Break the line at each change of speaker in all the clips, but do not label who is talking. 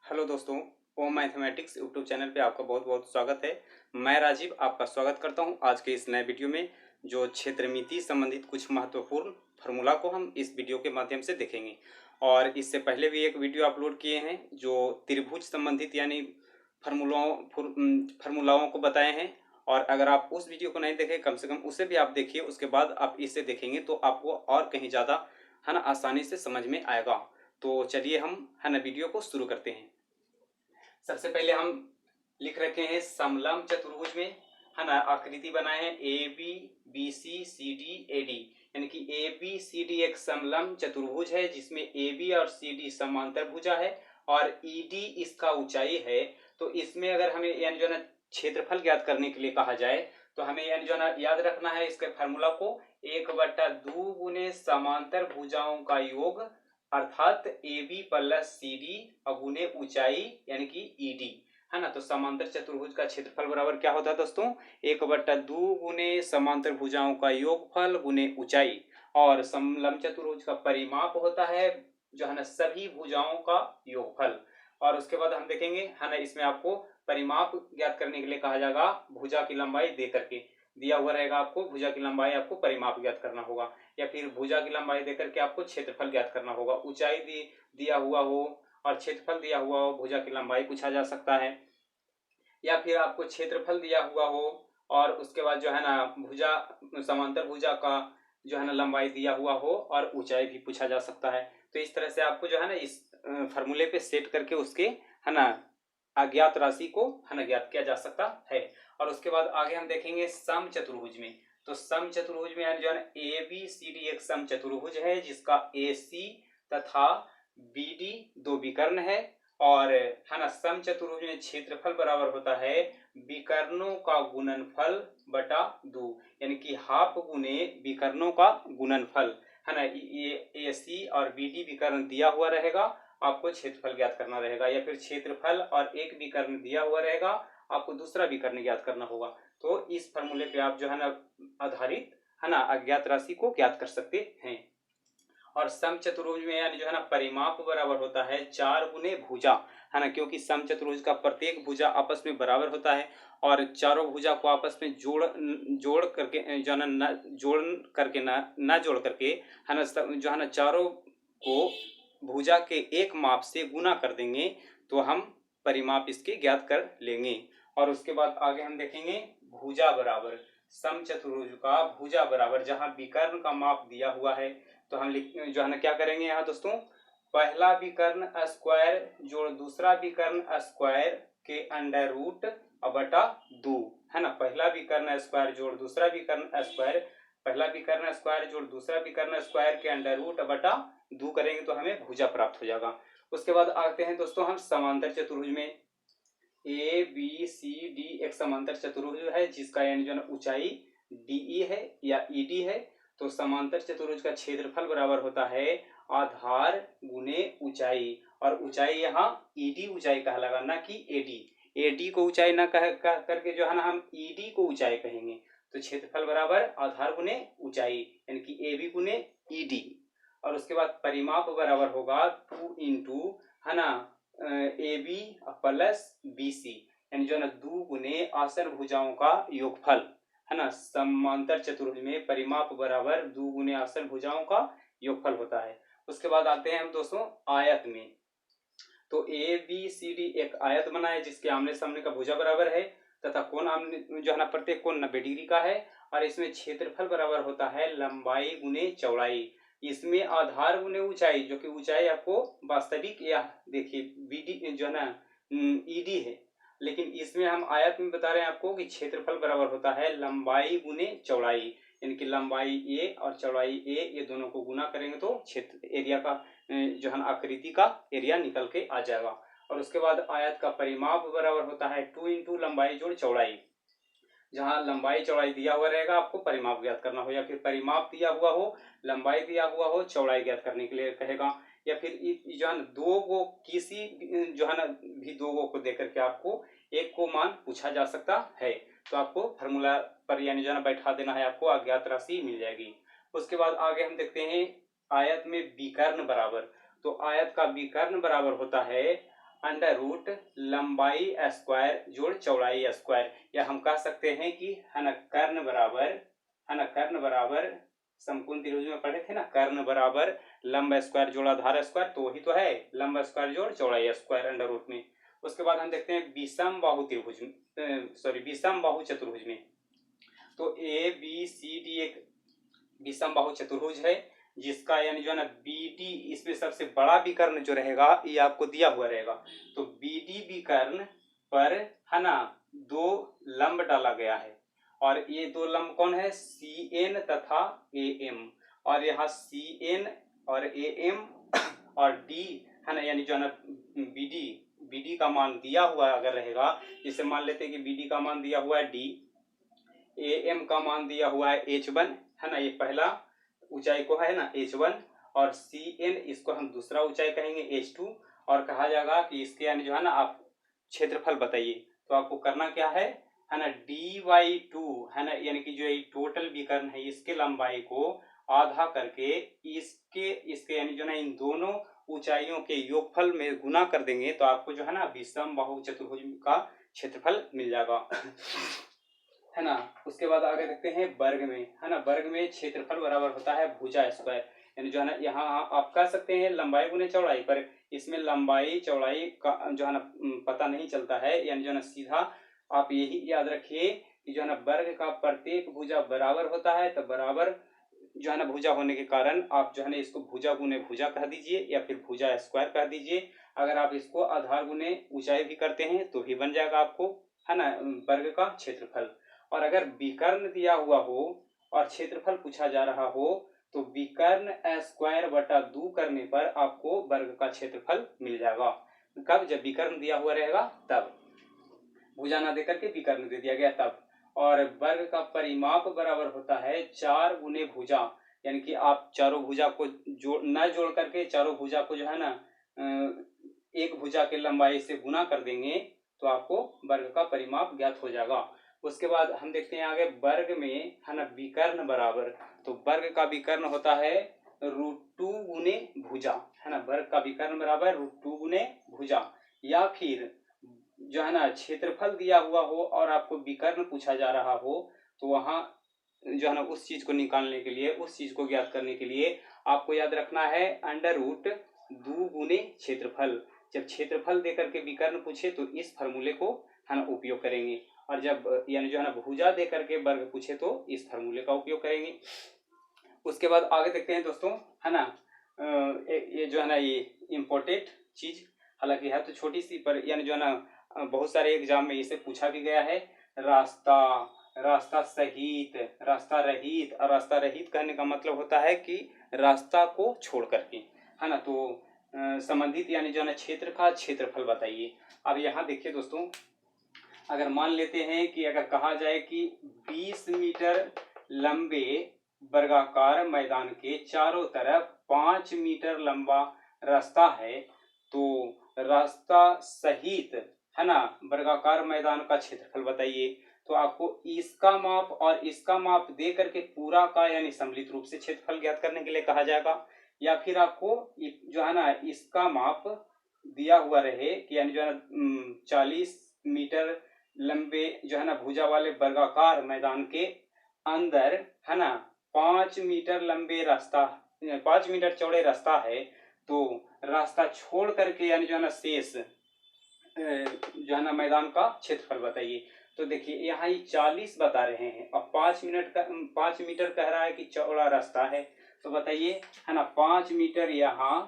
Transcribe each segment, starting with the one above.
Hello दोस्तों, ओम mathematics YouTube channel पे आपका बहुत बहुत स्वागत है। मैं राजीव आपका स्वागत करता हूं आज के इस नए वीडियो में। जो क्षेत्रमिति संबंधित कुछ महत्वपूर्ण फार्मूला को हम इस वीडियो के माध्यम से देखेंगे। और इससे पहले भी एक वीडियो अपलोड किए हैं जो त्रिभुज संबंधित यानी फार्मूलाओं को बताए हैं। और अगर आप उस वीडियो को नहीं देखें, कम से कम उसे भी आप देखिए, उसके बाद आप इसे देखेंगे तो आपको और कहीं ज़्यादा है ना आसानी से समझ में आएगा। तो चलिए हम है ना वीडियो को शुरू करते हैं। सबसे पहले हम लिख रखे हैं समलंब चतुर्भुज में है ना आकृति बनाए हैं A B B C C D A D, यानी कि ए बी सी डी एक समलंब चतुर्भुज है जिसमें ए बी और सी डी समांतर भुजा है और ई डी इसका ऊंचाई है। तो इसमें अगर हमें यानी जो है ना क्षेत्रफल ज्ञात करने के लिए कहा जाए तो हमें यानी जो है ना याद रखना है इसके फार्मूला को 1/2 गुने समांतर भुजाओं का योग अर्थात A B plus C D गुने ऊंचाई यानी कि ई डी है ना। तो समांतर चतुर्भुज का क्षेत्रफल बराबर क्या होता है दोस्तों? 1/2 गुने समांतर भुजाओं का योगफल गुने ऊंचाई। और समलंब चतुर्भुज का परिमाप होता है जो है ना सभी भुजाओं का योगफल। और उसके बाद हम देखेंगे है ना इसमें आपको परिमाप ज्ञात करने के लिए कहा जाएगा भुजा की लंबाई दे करके दिया हुआ रहेगा। आपको भुजा की लंबाई आपको परिमाप ज्ञात करना होगा या फिर भुजा की लंबाई देकर के आपको क्षेत्रफल ज्ञात करना होगा। ऊंचाई दिया हुआ हो और क्षेत्रफल दिया हुआ हो, भुजा की लंबाई पूछा जा सकता है। या फिर आपको क्षेत्रफल दिया हुआ हो और उसके बाद जो है ना भुजा समांतर भुजा का जो है ना लंबाई दिया हुआ हो और ऊंचाई भी पूछा जा सकता है। तो इस तरह से आपको जो है ना इस फार्मूले पे सेट करके उसके है ना अज्ञात राशि को है ना ज्ञात किया जा सकता है। और उसके बाद आगे हम देखेंगे सम चतुर्भुज में। तो सम चतुर्भुज में यानी जो है ए बी सी डी एक सम चतुर्भुज है जिसका ए सी तथा बी डी दो विकर्ण है। और है ना सम चतुर्भुज में क्षेत्रफल बराबर होता है विकर्णों का गुणनफल बटा 2, यानी कि हाफ गुने विकर्णों का गुणनफल है ना। ये ए सी और बी डी विकर्ण दिया हुआ रहेगा, आपको क्षेत्रफल ज्ञात करना रहेगा। या फिर क्षेत्रफल और एक विकर्ण दिया हुआ रहेगा, आपको दूसरा विकर्ण ज्ञात करना होगा। तो इस फॉर्मूले पे आप जो है ना आधारित है ना अज्ञात राशि को ज्ञात कर सकते हैं। और सम चतुर्भुज में यानी जो है ना परिमाप बराबर होता है 4 गुने भुजा है ना, क्योंकि सम चतुर्भुज का प्रत्येक भुजा आपस में बराबर होता है और चारों भुजा को आपस में जोड़ करके जो है ना जोड़ करके ना जोड़ करके है ना जो है ना चारों को भुजा के एक माप से गुना कर देंगे तो हम परिमाप इसके ज्ञात कर लेंगे। और उसके बाद आगे हम देखेंगे भुजा बराबर सम चतुर्भुज का भुजा बराबर जहां विकर्ण का माप दिया हुआ है तो हम जो है ना क्या करेंगे यहाँ दोस्तों, पहला विकर्ण स्क्वायर जोड़ दूसरा विकर्ण स्क्वायर के अंडर रूट बटा 2 है ना। पहला विकर्ण स्क्वायर जोड़ दूसरा विकर्ण स्क्वायर, पहला विकर्ण स्क्वायर जोड़ दूसरा विकर्ण स्क्वायर के अंडर रूट बटा 2 करेंगे तो हमें भुजा प्राप्त हो जाएगा। उसके बाद आते हैं दोस्तों हम समांतर चतुर्भुज में। ए बी सी डी एक समांतर चतुर्भुज है जिसका यानी जो है ऊंचाई डी है या ई डी है। तो समांतर चतुर्भुज का क्षेत्रफल बराबर होता है आधार गुने ऊंचाई। और ऊंचाई यहाँ ईडी ऊंचाई कहलागा ना कि एडी। एडी को ऊंचाई ना कह करके जो है ना हम ईडी को ऊंचाई कहेंगे। तो क्षेत्रफल बराबर आधार गुने ऊंचाई यानी कि ए बी गुने ईडी। और उसके बाद परिमाप बराबर होगा 2 इंटू है ना A B plus B C, यानी जो है ना 2 गुने आसन भुजाओं का योगफल है ना। समांतर चतुर्भुज में परिमाप बराबर 2 गुने आसन भुजाओं का योगफल होता है। उसके बाद आते हैं हम दोस्तों आयत में। तो ए बी सी डी एक आयत बना है जिसके आमने सामने का भुजा बराबर है तथा कोण आमने जो है ना प्रत्येक कोण 90 डिग्री का है। और इसमें क्षेत्रफल बराबर होता है लंबाई गुने चौड़ाई। इसमें आधार गुने ऊंचाई, जो कि ऊंचाई आपको वास्तविक या देखिए बीडी जो है ना ईडी है, लेकिन इसमें हम आयत में बता रहे हैं आपको कि क्षेत्रफल बराबर होता है लंबाई गुने चौड़ाई, यानी कि लंबाई ए और चौड़ाई ए ये दोनों को गुना करेंगे तो क्षेत्र एरिया का जो है आकृति का एरिया निकल के आ जाएगा। और उसके बाद आयत का परिमाप बराबर होता है 2 इंटू लंबाई जोड़ चौड़ाई। जहां लंबाई चौड़ाई दिया हुआ रहेगा आपको परिमाप ज्ञात करना हो, या फिर परिमाप दिया हुआ हो लंबाई दिया हुआ हो चौड़ाई ज्ञात करने के लिए कहेगा। या फिर जो है दो गो किसी जो है ना भी दो गो को देकर के आपको एक को मान पूछा जा सकता है तो आपको फार्मूला पर यानी जो है बैठा देना है, आपको अज्ञात राशि मिल जाएगी। उसके बाद आगे हम देखते हैं आयत में विकर्ण बराबर। तो आयत का विकर्ण बराबर होता है अंडर रूट लंबाई स्क्वायर जोड़ चौड़ाई स्क्वायर, या हम कह सकते हैं कि है ना कर्ण बराबर समकोण त्रिभुज में पढ़े थे ना, कर्ण बराबर लंब स्क्वायर जोड़ आधार स्क्वायर, तो वही तो है लंब स्क्वायर जोड़ चौड़ाई स्क्वायर अंडर रूट में। उसके बाद हम देखते हैं विषम बाहु त्रिभुज विषम बाहु चतुर्भुज में, तो ए बी सी डी एक विषम बाहु चतुर्भुज है, जिसका यानी जो है ना बी डी, इसमें सबसे बड़ा विकर्ण जो रहेगा ये आपको दिया हुआ रहेगा, तो बी डी विकर्ण पर है ना दो लंब डाला गया है, और ये दो लंब कौन है, सी एन तथा ए एम, और यहाँ सी एन और ए एम और डी है ना, यानी जो है ना बी डी का मान दिया हुआ अगर रहेगा, जिसे मान लेते हैं कि बी डी का मान दिया हुआ है डी, ए एम का मान दिया हुआ है h1 है ना, ये पहला ऊंचाई को है ना h1, और सी एन इसको हम दूसरा ऊंचाई कहेंगे h2, और कहा जाएगा कि इसके यानी जो है ना आप क्षेत्रफल बताइए, तो आपको करना क्या है ना dy2 है ना, यानी कि जो ये टोटल विकर्ण है इसके लंबाई को आधा करके इसके यानी जो है ना इन दोनों ऊंचाइयों के योगफल में गुना कर देंगे, तो आपको जो है ना विषम बाहु चतुर्भुज का क्षेत्रफल मिल जाएगा है ना। उसके बाद आगे देखते हैं वर्ग में, है ना, वर्ग में क्षेत्रफल बराबर होता है भुजा स्क्वायर, यानी जो है ना यहाँ आप कह सकते हैं लंबाई गुने चौड़ाई, पर इसमें लंबाई चौड़ाई का जो है ना पता नहीं चलता है, यानी जो है ना सीधा आप यही याद रखिए कि जो है ना वर्ग का प्रत्येक भुजा बराबर होता है, तो बराबर जो है ना भुजा होने के कारण आप जो है ना इसको भुजा गुने भुजा कह दीजिए, या फिर भुजा स्क्वायर कह दीजिए। अगर आप इसको आधार गुने ऊंचाई भी करते हैं तो भी बन जाएगा आपको है ना वर्ग का क्षेत्रफल। और अगर विकर्ण दिया हुआ हो और क्षेत्रफल पूछा जा रहा हो, तो विकर्ण स्क्वायर बटा 2 करने पर आपको वर्ग का क्षेत्रफल मिल जाएगा। कब, जब विकर्ण दिया हुआ रहेगा तब, भुजा ना देकर के विकर्ण दे दिया गया तब। और वर्ग का परिमाप बराबर होता है 4 गुने भुजा, यानी कि आप चारों भुजा को जोड़ करके चारों भुजा को जो है ना एक भुजा के लंबाई से गुना कर देंगे, तो आपको वर्ग का परिमाप ज्ञात हो जाएगा। उसके बाद हम देखते हैं आगे वर्ग में है ना विकर्ण बराबर, तो वर्ग का विकर्ण होता है √2 गुने भुजा, है ना, वर्ग का विकर्ण बराबर √2 गुने भुजा। या फिर जो है ना क्षेत्रफल दिया हुआ हो और आपको विकर्ण पूछा जा रहा हो, तो वहां जो है ना उस चीज को निकालने के लिए, उस चीज को ज्ञात करने के लिए आपको याद रखना है √2 गुने क्षेत्रफल। जब क्षेत्रफल देकर के विकर्ण पूछे तो इस फॉर्मूले को है ना उपयोग करेंगे, और जब यानी जो है ना भुजा देकर के वर्ग पूछे तो इस फॉर्मूले का उपयोग करेंगे। उसके बाद आगे देखते हैं दोस्तों, है ना ये जो है ना ये इम्पोर्टेंट चीज, हालांकि है तो छोटी सी, पर यानी जो है ना बहुत सारे एग्जाम में इसे पूछा भी गया है। रास्ता सहित, रास्ता रहित, और रास्ता रहित कहने का मतलब होता है कि रास्ता को छोड़ करके, है ना, तो संबंधित यानी जो है ना क्षेत्र का क्षेत्रफल बताइए। अब यहाँ देखिए दोस्तों, अगर मान लेते हैं कि अगर कहा जाए कि 20 मीटर लंबे वर्गाकार मैदान के चारों तरफ 5 मीटर लंबा रास्ता है, तो रास्ता सहित है ना वर्गाकार मैदान का क्षेत्रफल बताइए। तो आपको इसका माप और इसका माप दे करके पूरा का यानी सम्मिलित रूप से क्षेत्रफल ज्ञात करने के लिए कहा जाएगा, या फिर आपको जो है ना इसका माप दिया हुआ रहे कि यानी जो है ना 40 मीटर लंबे जो है ना भुजा वाले वर्गाकार मैदान के अंदर है ना 5 मीटर लंबे रास्ता, 5 मीटर चौड़े रास्ता है, तो रास्ता छोड़ करके यानी जो है ना शेष जो है ना मैदान का क्षेत्रफल बताइए। तो देखिए यहाँ ये 40 बता रहे हैं और 5 मीटर कह रहा है कि चौड़ा रास्ता है, तो बताइए है ना 5 मीटर यहाँ,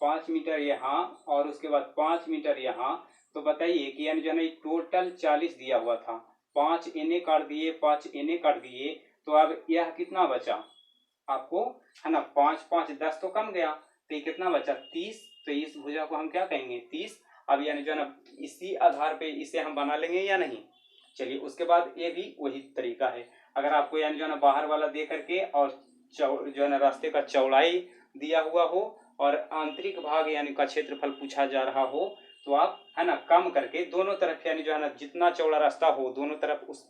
5 मीटर यहाँ, और उसके बाद 5 मीटर यहाँ, तो बताइए कि यानी जो है ना टोटल 40 दिया हुआ था, 5 इन्हें काट दिए, 5 इन्हें काट दिए, तो अब यह कितना बचा आपको, है ना 5 5 10 तो कम गया, तो ये कितना बचा 30, तो इस भुजा को हम क्या कहेंगे 30। अब यानी जो है ना इसी आधार पे इसे हम बना लेंगे या नहीं। चलिए उसके बाद ये भी वही तरीका है, अगर आपको यानी जो है ना बाहर वाला दे करके और जो है ना रास्ते का चौड़ाई दिया हुआ हो और आंतरिक भाग यानी का क्षेत्रफल पूछा जा रहा हो, तो आप है ना कम करके दोनों तरफ यानी जो है ना जितना चौड़ा रास्ता हो दोनों तरफ उस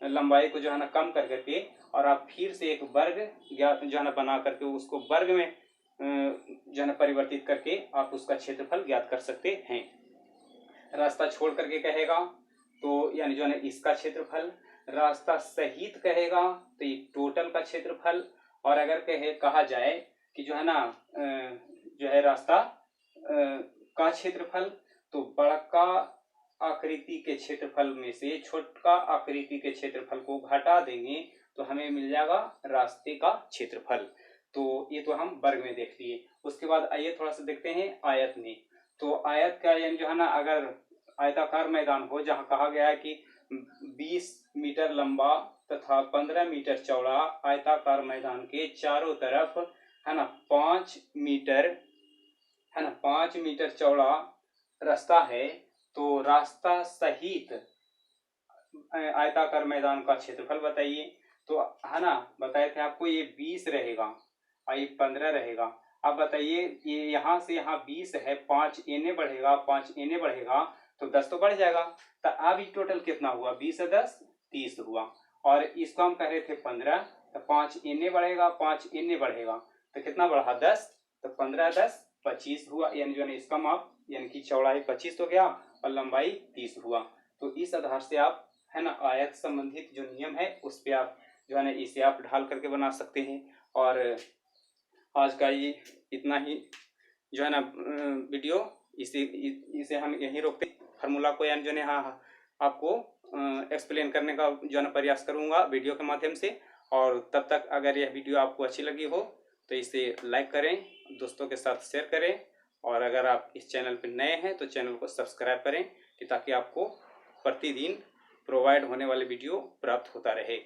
लंबाई को जो है ना कम कर करके, और आप फिर से एक वर्ग जो है ना बना करके उसको वर्ग में जो है ना परिवर्तित करके आप उसका क्षेत्रफल ज्ञात कर सकते हैं। रास्ता छोड़ करके कहेगा तो यानी जो है इसका क्षेत्रफल, रास्ता सहित कहेगा तो ये टोटल का क्षेत्रफल, और अगर कहा जाए कि जो है ना जो है रास्ता का क्षेत्रफल, तो बड़का आकृति के क्षेत्रफल में से छोटका आकृति के क्षेत्रफल को घटा देंगे तो हमें मिल जाएगा रास्ते का क्षेत्रफल। तो ये तो हम वर्ग में देख लिए। उसके बाद आइए थोड़ा सा देखते हैं आयत में। तो आयत का यानी जो है ना अगर आयताकार मैदान हो जहाँ कहा गया है कि 20 मीटर लंबा तथा 15 मीटर चौड़ा आयताकार मैदान के चारों तरफ है ना 5 मीटर है ना 5 मीटर चौड़ा रास्ता है, तो रास्ता सहित आयताकार मैदान का क्षेत्रफल बताइए। तो है ना बताए थे आपको ये 20 रहेगा और ये 15 रहेगा। अब बताइए ये यहाँ से यहाँ 20 है, 5 एने बढ़ेगा, 5 एने बढ़ेगा तो 10 तो बढ़ जाएगा। तो अब ये टोटल कितना हुआ, 20 से 10 30 हुआ। और इसको हम कह रहे थे 15, तो 5 एने बढ़ेगा, 5 एने बढ़ेगा तो कितना बढ़ा 10, तो 15 10 25 हुआ। यानी जो है इसका माप यानी कि चौड़ाई 25 हो गया और लंबाई 30 हुआ। तो इस आधार से आप है ना आयत संबंधित जो नियम है उस पर आप जो है ना इसे आप ढाल करके बना सकते हैं। और आज का ये इतना ही जो है ना वीडियो, इसे हम यहीं रोकते हैं। फार्मूला को यानी जो है हाँ आपको एक्सप्लेन करने का जो है ना प्रयास करूँगा वीडियो के माध्यम से। और तब तक अगर यह वीडियो आपको अच्छी लगी हो तो इसे लाइक करें, दोस्तों के साथ शेयर करें, और अगर आप इस चैनल पर नए हैं तो चैनल को सब्सक्राइब करें कि ताकि आपको प्रतिदिन प्रोवाइड होने वाले वीडियो प्राप्त होता रहे।